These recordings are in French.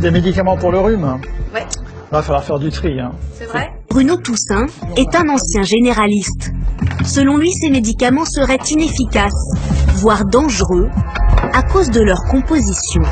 Des médicaments pour le rhume? Ouais. Il va falloir faire du tri. C'est vrai? Bruno Toussaint est un ancien généraliste. Selon lui, ces médicaments seraient inefficaces, voire dangereux, à cause de leur composition.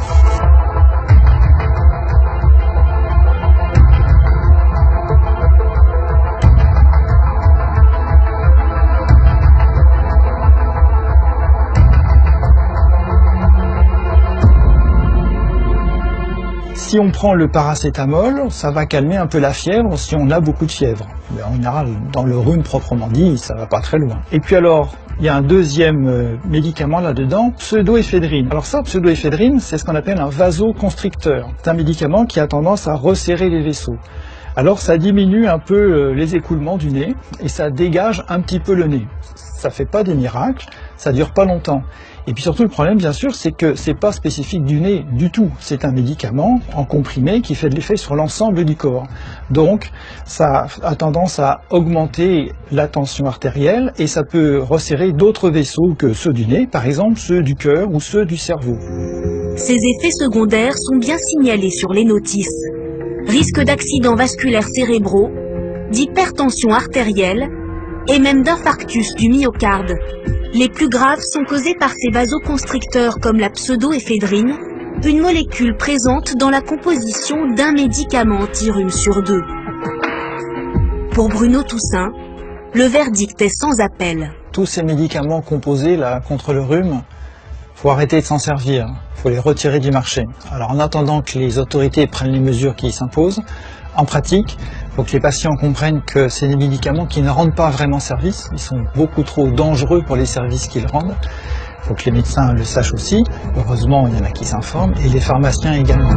Si on prend le paracétamol, ça va calmer un peu la fièvre si on a beaucoup de fièvre. Mais en général, dans le rhume proprement dit, ça va pas très loin. Et puis alors, il y a un deuxième médicament là-dedans, pseudoéphédrine. Alors ça, pseudoéphédrine, c'est ce qu'on appelle un vasoconstricteur. C'est un médicament qui a tendance à resserrer les vaisseaux. Alors ça diminue un peu les écoulements du nez et ça dégage un petit peu le nez. Ça fait pas des miracles, ça dure pas longtemps. Et puis surtout le problème bien sûr c'est que c'est pas spécifique du nez du tout. C'est un médicament en comprimé qui fait de l'effet sur l'ensemble du corps. Donc ça a tendance à augmenter la tension artérielle et ça peut resserrer d'autres vaisseaux que ceux du nez, par exemple ceux du cœur ou ceux du cerveau. Ces effets secondaires sont bien signalés sur les notices. Risque d'accidents vasculaires cérébraux, d'hypertension artérielle et même d'infarctus du myocarde. Les plus graves sont causés par ces vasoconstricteurs comme la pseudoéphédrine, une molécule présente dans la composition d'un médicament anti-rhume sur 2. Pour Bruno Toussaint, le verdict est sans appel. Tous ces médicaments composés là, contre le rhume, faut arrêter de s'en servir, faut les retirer du marché. Alors en attendant que les autorités prennent les mesures qui s'imposent, en pratique, il faut que les patients comprennent que c'est des médicaments qui ne rendent pas vraiment service, ils sont beaucoup trop dangereux pour les services qu'ils rendent. Il faut que les médecins le sachent aussi, heureusement il y en a qui s'informent, et les pharmaciens également.